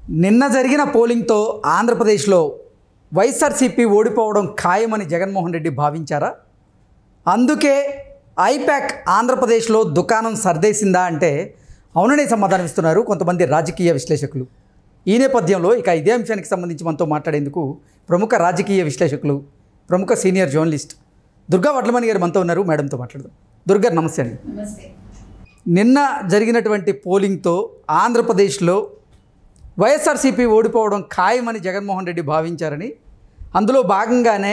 నిన్న జరిగిన పోలింగ్తో ఆంధ్రప్రదేశ్లో వైఎస్ఆర్సీపీ ఓడిపోవడం ఖాయమని జగన్మోహన్ రెడ్డి భావించారా? అందుకే ఐపాక్ ఆంధ్రప్రదేశ్లో దుకాణం సర్దేసిందా అంటే అవుననే సమాధానం ఇస్తున్నారు కొంతమంది రాజకీయ విశ్లేషకులు. ఈ నేపథ్యంలో ఇదే అంశానికి సంబంధించి మనతో మాట్లాడేందుకు ప్రముఖ రాజకీయ విశ్లేషకులు, ప్రముఖ సీనియర్ జర్నలిస్ట్ దుర్గా వడ్లమణి గారు మనతో ఉన్నారు. మేడంతో మాట్లాడదాం. దుర్గా, నమస్తే అండి. నమస్తే. నిన్న జరిగినటువంటి పోలింగ్తో ఆంధ్రప్రదేశ్లో వైఎస్ఆర్సీపీ ఓడిపోవడం ఖాయమని జగన్మోహన్ రెడ్డి భావించారని, అందులో భాగంగానే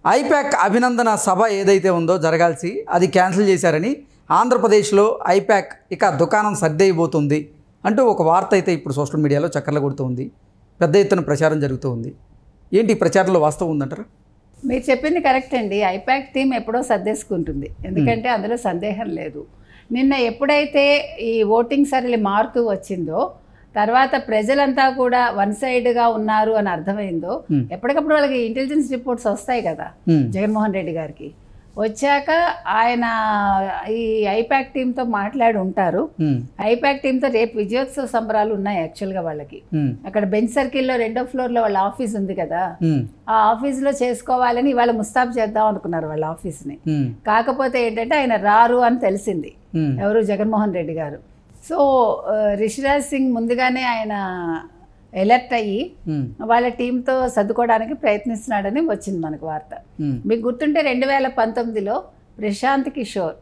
ఐపాక్ అభినందన సభ ఏదైతే ఉందో జరగాల్సి అది క్యాన్సిల్ చేశారని, ఆంధ్రప్రదేశ్లో ఐపాక్ ఇక దుకాణం సర్దేయబోతుంది అంటూ ఒక వార్త అయితే ఇప్పుడు సోషల్ మీడియాలో చక్కర్లు కొడుతూ ఉంది. పెద్ద ఎత్తున ప్రచారం జరుగుతూ ఉంది. ఏంటి ఈ ప్రచారంలో వాస్తవం ఉందంటారా? మీరు చెప్పింది కరెక్ట్ అండి. ఐపాక్ టీం ఎప్పుడో సర్దేసుకుంటుంది, ఎందుకంటే అందులో సందేహం లేదు. నిన్న ఎప్పుడైతే ఈ ఓటింగ్ సరళి మారుతూ వచ్చిందో, తర్వాత ప్రజలంతా కూడా వన్ సైడ్గా ఉన్నారు అని అర్థమైందో, ఎప్పటికప్పుడు వాళ్ళకి ఇంటెలిజెన్స్ రిపోర్ట్స్ వస్తాయి కదా జగన్మోహన్ రెడ్డి గారికి. వచ్చాక ఆయన ఈ ఐపాక్ టీంతో మాట్లాడి ఉంటారు. ఐపాక్ టీంతో రేపు విజయోత్సవ సంబరాలు ఉన్నాయి యాక్చువల్గా వాళ్ళకి. అక్కడ బెంచ్ సర్కిల్లో 2వ ఫ్లోర్లో వాళ్ళ ఆఫీస్ ఉంది కదా, ఆ ఆఫీస్లో చేసుకోవాలని ఇవాళ ముస్తాబు చేద్దాం అనుకున్నారు వాళ్ళ ఆఫీస్ని. కాకపోతే ఏంటంటే ఆయన రారు అని తెలిసింది, ఎవరు, జగన్మోహన్ రెడ్డి గారు. సో రిషిరాజ్ సింగ్ ముందుగానే ఆయన ఎలర్ట్ అయ్యి వాళ్ళ టీంతో సర్దుకోవడానికి ప్రయత్నిస్తున్నాడని వచ్చింది మనకు వార్త. మీకు గుర్తుంటే 2019లో ప్రశాంత్ కిషోర్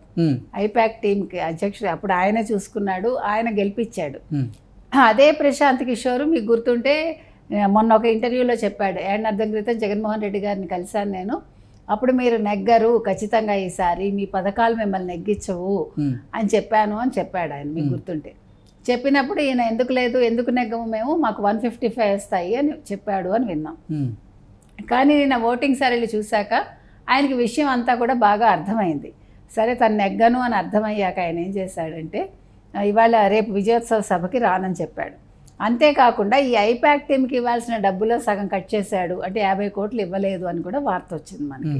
ఐపాక్ టీంకి అధ్యక్షుడు, అప్పుడు ఆయనే చూసుకున్నాడు, ఆయన గెలిపించాడు. అదే ప్రశాంత్ కిషోర్ మీకు గుర్తుంటే మొన్న ఒక ఇంటర్వ్యూలో చెప్పాడు, ఏడాది క్రితం జగన్మోహన్ రెడ్డి గారిని కలిశాను నేను, అప్పుడు మీరు నెగ్గరు ఖచ్చితంగా, ఈసారి మీ పథకాలు మిమ్మల్ని నెగ్గించవు అని చెప్పాను అని చెప్పాడు ఆయన. మీకు గుర్తుంటే చెప్పినప్పుడు ఈయన ఎందుకు లేదు, ఎందుకు నెగ్గము మేము, మాకు 155 వస్తాయి అని చెప్పాడు అని విన్నాం. కానీ నిన్న ఓటింగ్ సరళి చూశాక ఆయనకి విషయం అంతా కూడా బాగా అర్థమైంది. సరే తను నెగ్గను అని అర్థమయ్యాక ఆయన ఏం చేశాడంటే ఇవాళ రేపు విజయోత్సవ సభకి రానని చెప్పాడు. అంతేకాకుండా ఈ ఐపాక్ టీంకి ఇవ్వాల్సిన డబ్బులో సగం కట్ చేశాడు, అంటే 50 కోట్లు ఇవ్వలేదు అని కూడా వార్త వచ్చింది మనకి.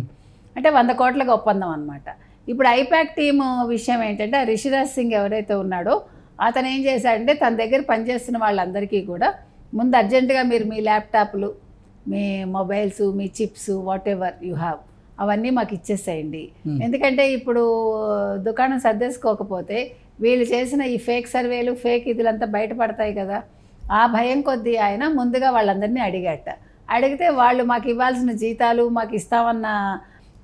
అంటే 100 కోట్లకు ఒప్పందం అనమాట. ఇప్పుడు ఐపాక్ టీము విషయం ఏంటంటే రిషిరాజ్ సింగ్ ఎవరైతే ఉన్నాడో అతను ఏం చేశాడంటే తన దగ్గర పనిచేస్తున్న వాళ్ళందరికీ కూడా ముందు అర్జెంటుగా మీరు మీ ల్యాప్టాప్లు, మీ మొబైల్స్, మీ chips, whatever you have అవన్నీ మాకు ఇచ్చేసేయండి. ఎందుకంటే ఇప్పుడు దుకాణం సర్దేసుకోకపోతే వీళ్ళు చేసిన ఈ ఫేక్ సర్వేలు, ఫేక్ ఇదులంతా బయటపడతాయి కదా. ఆ భయం కొద్దీ ఆయన ముందుగా వాళ్ళందరినీ అడిగితే వాళ్ళు మాకు ఇవ్వాల్సిన జీతాలు మాకు ఇస్తామన్న,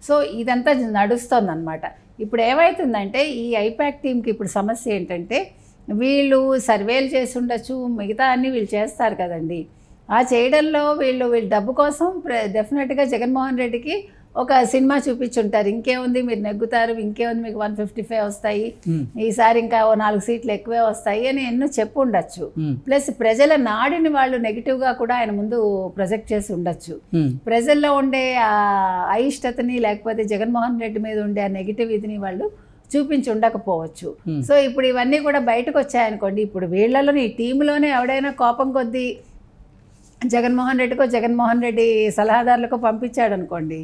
సో ఇదంతా నడుస్తుంది అనమాట. ఇప్పుడు ఏమవుతుందంటే ఈ ఐపాక్ టీంకి ఇప్పుడు సమస్య ఏంటంటే వీళ్ళు సర్వేలు చేసి ఉండొచ్చు, మిగతా అన్నీ వీళ్ళు చేస్తారు కదండి. ఆ చేయడంలో వీళ్ళు డబ్బు కోసం డెఫినెట్గా జగన్మోహన్ రెడ్డికి ఒక సినిమా చూపించుంటారు, ఇంకేముంది మీరు నెగ్గుతారు, ఇంకేముంది మీకు 155 వస్తాయి, ఈసారి ఇంకా 4 సీట్లు ఎక్కువే వస్తాయి అని ఎన్నో చెప్పు ఉండొచ్చు. ప్లస్ ప్రజల నాడిని వాళ్ళు నెగిటివ్గా కూడా ఆయన ముందు ప్రొజెక్ట్ చేసి ఉండొచ్చు. ప్రజల్లో ఉండే ఆ అయిష్టతని, లేకపోతే జగన్మోహన్ రెడ్డి మీద ఉండే ఆ నెగిటివ్ ఇదిని వాళ్ళు చూపించి ఉండకపోవచ్చు. సో ఇప్పుడు ఇవన్నీ కూడా బయటకు వచ్చాయనుకోండి, ఇప్పుడు వీళ్ళలోని ఈ టీంలోనే ఎవడైనా కోపం కొద్దీ జగన్మోహన్ రెడ్డి సలహాదారులకు పంపించాడు అనుకోండి,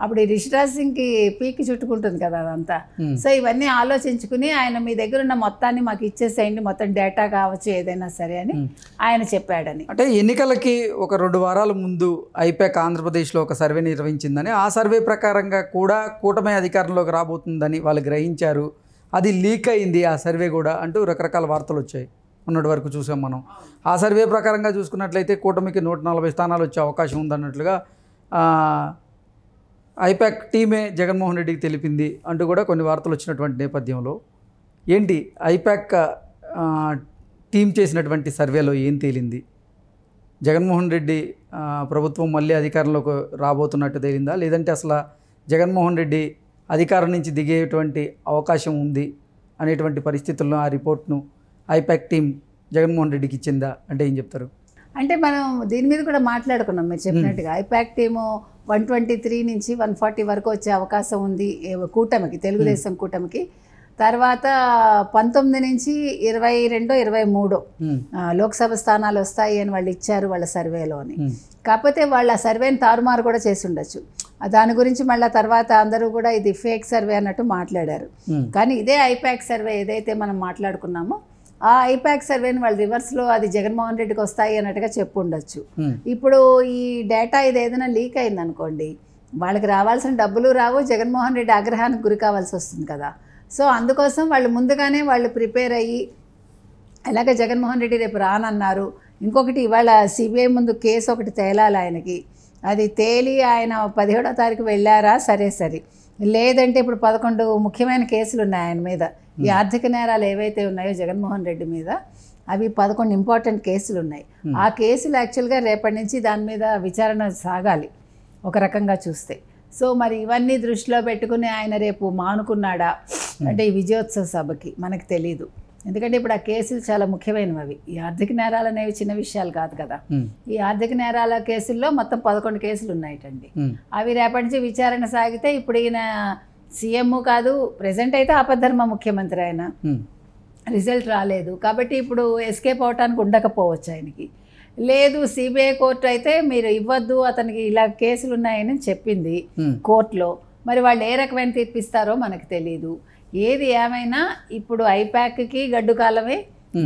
అప్పుడు ఈ రిషిరాజ్ సింగ్కి పీకి చుట్టుకుంటుంది కదా అదంతా. సో ఇవన్నీ ఆలోచించుకుని ఆయన మీ దగ్గర ఉన్న మొత్తాన్ని మాకు ఇచ్చేసేయండి, మొత్తం డేటా కావచ్చు ఏదైనా సరే అని ఆయన చెప్పాడని. అంటే ఎన్నికలకి ఒక 2 వారాల ముందు ఐపాక్ ఆంధ్రప్రదేశ్లో ఒక సర్వే నిర్వహించిందని, ఆ సర్వే ప్రకారంగా కూడా కూటమి అధికారంలోకి రాబోతుందని వాళ్ళు గ్రహించారు. అది లీక్ అయింది ఆ సర్వే కూడా అంటూ రకరకాల వార్తలు వచ్చాయి. మొన్నటి వరకు చూసాం మనం. ఆ సర్వే ప్రకారంగా చూసుకున్నట్లయితే కూటమికి 140 స్థానాలు వచ్చే అవకాశం ఉందన్నట్లుగా ఐపాక్ టీమే జగన్మోహన్ రెడ్డికి తెలిపింది అంటూ కూడా కొన్ని వార్తలు వచ్చినటువంటి నేపథ్యంలో ఏంటి ఐపాక్ టీం చేసినటువంటి సర్వేలో ఏం తేలింది? జగన్మోహన్ రెడ్డి ప్రభుత్వం మళ్ళీ అధికారంలోకి రాబోతున్నట్టు తేలిందా, లేదంటే అసలు జగన్మోహన్ రెడ్డి అధికారం నుంచి దిగేటువంటి అవకాశం ఉంది అనేటువంటి పరిస్థితుల్లో ఆ రిపోర్ట్ను ఐపాక్ టీం జగన్మోహన్ రెడ్డికి ఇచ్చిందా అంటే ఏం చెప్తారు? అంటే మనం దీని మీద కూడా మాట్లాడుకున్నాం మీరు చెప్పినట్టుగా. ఐపాక్ టీము 123 నుంచి 140 వరకు వచ్చే అవకాశం ఉంది కూటమికి, తెలుగుదేశం కూటమికి. తర్వాత 19 నుంచి 22, 23 లోక్సభ స్థానాలు వస్తాయి అని వాళ్ళు ఇచ్చారు వాళ్ళ సర్వేలోని. కాకపోతే వాళ్ళ సర్వేని తారుమారు కూడా చేసి ఉండొచ్చు. దాని గురించి మళ్ళీ తర్వాత అందరూ కూడా ఇది ఫేక్ సర్వే అన్నట్టు మాట్లాడారు. కానీ ఇదే ఐపాక్ సర్వే ఏదైతే మనం మాట్లాడుకున్నామో ఆ ఐపాక్ సర్వేని వాళ్ళు రివర్స్లో అది జగన్మోహన్ రెడ్డికి వస్తాయి అన్నట్టుగా చెప్పుండొచ్చు. ఇప్పుడు ఈ డేటా ఇది ఏదైనా లీక్ అయింది అనుకోండి, వాళ్ళకి రావాల్సిన డబ్బులు రావు, జగన్మోహన్ రెడ్డి ఆగ్రహానికి గురి కావాల్సి వస్తుంది కదా. సో అందుకోసం వాళ్ళు ముందుగానే వాళ్ళు ప్రిపేర్ అయ్యి, అలాగే జగన్మోహన్ రెడ్డి రేపు రానన్నారు. ఇంకొకటి ఇవాళ సిబిఐ ముందు కేసు ఒకటి తేలాలి ఆయనకి. అది తేలి ఆయన 17వ తారీఖు వెళ్ళారా సరే, లేదంటే ఇప్పుడు 11 ముఖ్యమైన కేసులు ఉన్నాయి ఆయన మీద. ఈ ఆర్థిక నేరాలు ఏవైతే ఉన్నాయో జగన్మోహన్ రెడ్డి మీద, అవి 11 ఇంపార్టెంట్ కేసులు ఉన్నాయి. ఆ కేసులు యాక్చువల్గా రేపటి నుంచి దాని మీద విచారణ సాగాలి ఒక రకంగా చూస్తే. సో మరి ఇవన్నీ దృష్టిలో పెట్టుకుని ఆయన రేపు మానుకున్నాడా అంటే ఈ విజయోత్సవ సభకి మనకు తెలీదు. ఎందుకంటే ఇప్పుడు ఆ కేసులు చాలా ముఖ్యమైనవి. అవి ఈ ఆర్థిక నేరాలు అనేవి చిన్న విషయాలు కాదు కదా. ఈ ఆర్థిక నేరాల కేసుల్లో మొత్తం 11 కేసులు ఉన్నాయటండి. అవి రేపటి నుంచి విచారణ సాగితే ఇప్పుడు ఈయన సీఎం కాదు, ప్రెసెంట్ అయితే ఆపద్ధర్మ ముఖ్యమంత్రి ఆయన, రిజల్ట్ రాలేదు కాబట్టి ఇప్పుడు ఎస్కేప్ అవటానికి ఉండకపోవచ్చు ఆయనకి. లేదు సిబిఐ కోర్టు అయితే మీరు ఇవ్వద్దు అతనికి ఇలా కేసులు ఉన్నాయని చెప్పింది కోర్టులో. మరి వాళ్ళు ఏ రకమైన తీర్పిస్తారో మనకు తెలియదు. ఏది ఏమైనా ఇప్పుడు ఐపాక్కి గడ్డు కాలమే,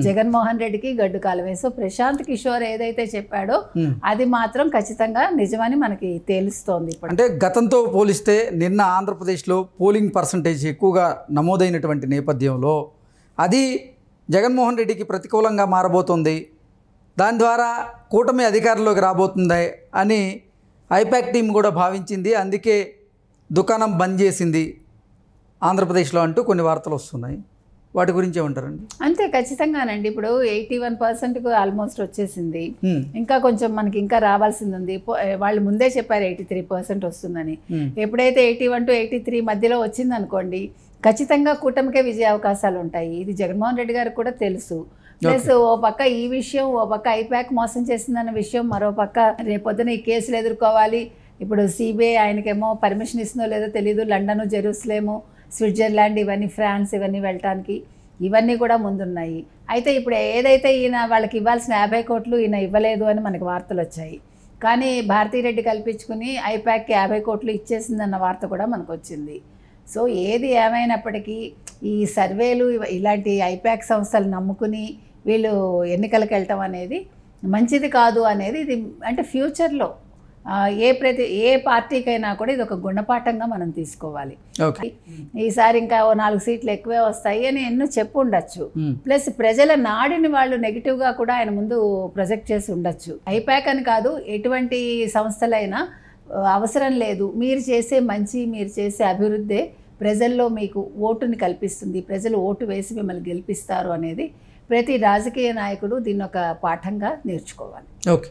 జగన్మోహన్ రెడ్డికి గడ్డు కాలమే. సో ప్రశాంత్ కిషోర్ ఏదైతే చెప్పాడో అది మాత్రం ఖచ్చితంగా నిజమని మనకి తెలుస్తోంది. ఇప్పుడు అంటే గతంతో పోలిస్తే నిన్న ఆంధ్రప్రదేశ్లో పోలింగ్ పర్సంటేజ్ ఎక్కువగా నమోదైనటువంటి నేపథ్యంలో అది జగన్మోహన్ రెడ్డికి ప్రతికూలంగా మారబోతుంది, దాని ద్వారా కూటమి అధికారంలోకి రాబోతుంది అని ఐపాక్ టీం కూడా భావించింది. అందుకే దుకాణం బంద్ చేసింది ఆంధ్రప్రదేశ్లో అంటూ కొన్ని వార్తలు వస్తున్నాయి. వాటి గురించి ఏమంటారండి? అంతే ఖచ్చితంగానండి. ఇప్పుడు 81% ఆల్మోస్ట్ వచ్చేసింది. ఇంకా కొంచెం మనకి ఇంకా రావాల్సింది ఉంది. వాళ్ళు ముందే చెప్పారు 83% వస్తుందని. ఎప్పుడైతే 81 to 83 మధ్యలో వచ్చింది అనుకోండి, ఖచ్చితంగా కూటమికే విజయ అవకాశాలు ఉంటాయి. ఇది జగన్మోహన్ రెడ్డి గారికి కూడా తెలుసు. ప్లస్ ఓ పక్క ఈ విషయం, ఓ పక్క ఐపాక్ మోసం చేసిందన్న విషయం, మరో పక్క రేపొద్దున ఈ కేసులు ఎదుర్కోవాలి. ఇప్పుడు సిబిఐ ఆయనకేమో పర్మిషన్ ఇస్తుందో లేదో తెలియదు. లండన్, జెరూసలేము, స్విట్జర్లాండ్, ఇవన్నీ ఫ్రాన్స్, ఇవన్నీ వెళ్ళటానికి ఇవన్నీ కూడా ముందున్నాయి. అయితే ఇప్పుడు ఏదైతే ఈయన వాళ్ళకి ఇవ్వాల్సిన 50 కోట్లు ఈయన ఇవ్వలేదు అని మనకి వార్తలు వచ్చాయి. కానీ భారతీరెడ్డి కల్పించుకుని ఐపాక్కి 50 కోట్లు ఇచ్చేసిందన్న వార్త కూడా మనకు వచ్చింది. సో ఏది ఏమైనప్పటికీ ఈ సర్వేలు ఇలాంటి ఐపాక్ సంస్థలు నమ్ముకుని వీళ్ళు ఎన్నికలకు వెళ్ళటం అనేది మంచిది కాదు అనేది ఇది అంటే ఫ్యూచర్లో ఏ పార్టీకైనా కూడా ఇది ఒక గుణపాఠంగా మనం తీసుకోవాలి. ఈసారి ఇంకా 4 సీట్లు ఎక్కువే వస్తాయి అని ఎన్నో చెప్పు ఉండొచ్చు. ప్లస్ ప్రజల నాడిని వాళ్ళు నెగిటివ్గా కూడా ఆయన ముందు ప్రొజెక్ట్ చేసి ఉండొచ్చు. ఐపాక్ అని కాదు, ఎటువంటి సంస్థలైనా అవసరం లేదు. మీరు చేసే మంచి, మీరు చేసే అభివృద్ధే ప్రజల్లో మీకు ఓటుని కల్పిస్తుంది, ప్రజలు ఓటు వేసి మిమ్మల్ని గెలిపిస్తారు అనేది ప్రతి రాజకీయ నాయకుడు దీన్ని ఒక పాఠంగా నేర్చుకోవాలి. ఓకే.